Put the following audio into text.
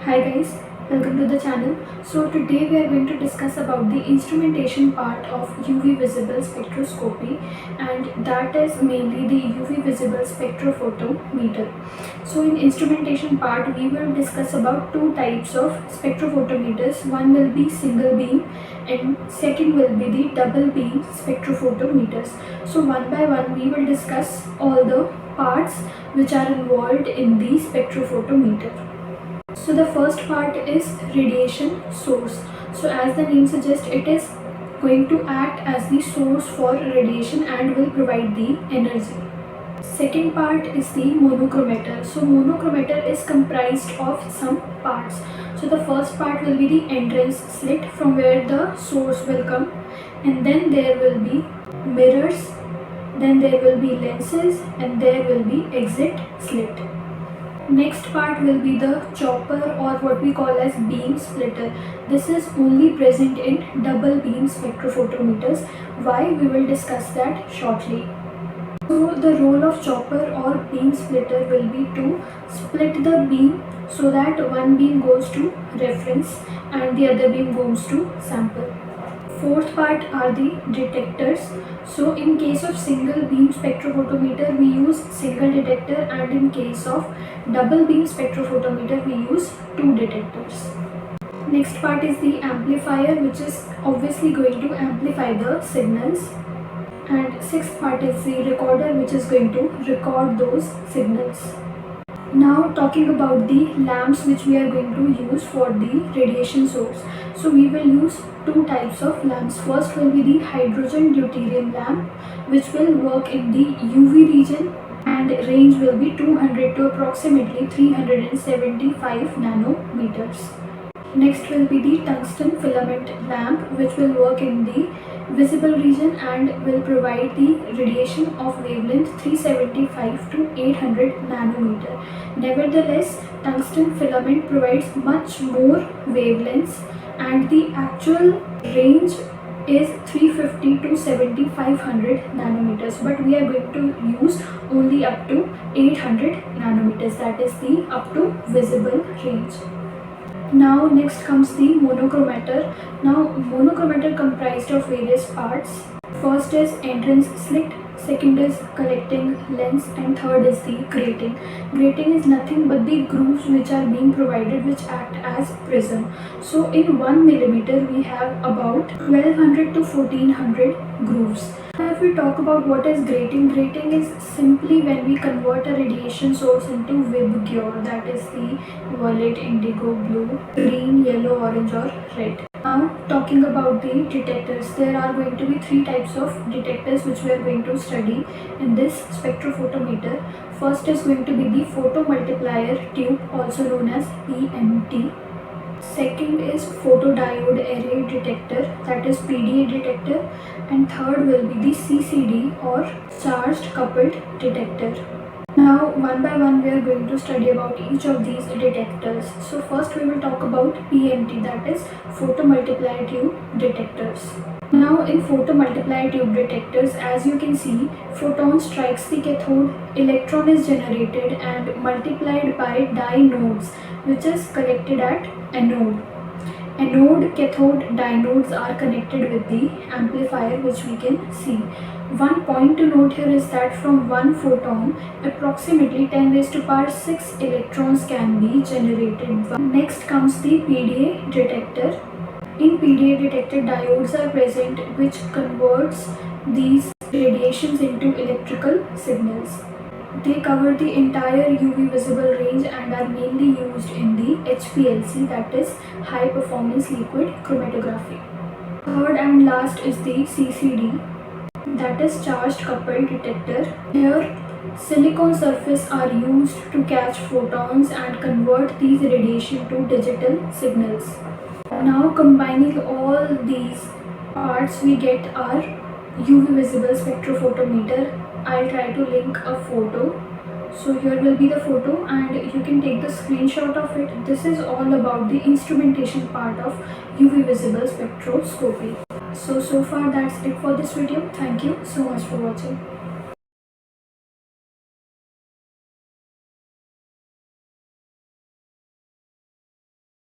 Hi guys, welcome to the channel. So today we are going to discuss about the instrumentation part of UV visible spectroscopy, and that is mainly the UV visible spectrophotometer. So in instrumentation part we will discuss about two types of spectrophotometers. One will be single beam and second will be the double beam spectrophotometers. So one by one we will discuss all the parts which are involved in the spectrophotometer. So the first part is radiation source. So as the name suggests, it is going to act as the source for radiation and will provide the energy. Second part is the monochromator. So monochromator is comprised of some parts. So the first part will be the entrance slit from where the source will come, and then there will be mirrors, then there will be lenses, and there will be exit slit. Next part will be the chopper, or what we call as beam splitter. This is only present in double beam spectrophotometers. Why? We will discuss that shortly. So the role of chopper or beam splitter will be to split the beam so that one beam goes to reference and the other beam goes to sample. Fourth part are the detectors. So in case of single beam spectrophotometer we use single detector, and in case of double beam spectrophotometer we use two detectors. Next part is the amplifier, which is obviously going to amplify the signals, and sixth part is the recorder, which is going to record those signals. Now talking about the lamps which we are going to use for the radiation source. So we will use two types of lamps. First will be the hydrogen deuterium lamp, which will work in the UV region, and range will be 200 to approximately 375 nanometers. Next will be the tungsten filament lamp, which will work in the visible region and will provide the radiation of wavelength 375 to 800 nanometer. Nevertheless, tungsten filament provides much more wavelengths, and the actual range is 350 to 7500 nanometers, but we are going to use only up to 800 nanometers, that is the up to visible range. Now next comes the monochromator. Now monochromator comprised of various parts. First is entrance slit, second is collecting lens, and third is the grating. Grating is nothing but the grooves which are being provided, which act as prism. So in 1 millimeter we have about 1200 to 1400 grooves. Now if we talk about what is grating, grating is simply when we convert a radiation source into VIBGYOR, that is the violet, indigo, blue, green, yellow, orange or red. Now talking about the detectors, there are going to be three types of detectors which we are going to study in this spectrophotometer. First is going to be the photomultiplier tube, also known as PMT. Second is photodiode array detector, that is PDA detector, and third will be the CCD, or charged coupled detector. Now one by one we are going to study about each of these detectors. So first we will talk about PMT, that is photomultiplier tube detectors. Now in photomultiplier tube detectors, as you can see, photon strikes the cathode, electron is generated and multiplied by dinodes, which is collected at anode. Anode, cathode, dinodes are connected with the amplifier, which we can see. One point to note here is that from one photon, approximately 10 raised to power 6 electrons can be generated. Next comes the PDA detector. In PDA detector, diodes are present which converts these radiations into electrical signals. They cover the entire UV visible range and are mainly used in the HPLC, that is high performance liquid chromatography. Third and last is the CCD, that is charged coupled detector. Here silicon surface are used to catch photons and convert these radiation to digital signals. Now combining all these parts we get our UV visible spectrophotometer. I'll try to link a photo. So here will be the photo and you can take the screenshot of it. This is all about the instrumentation part of UV visible spectroscopy. So far that's it for this video. Thank you so much for watching.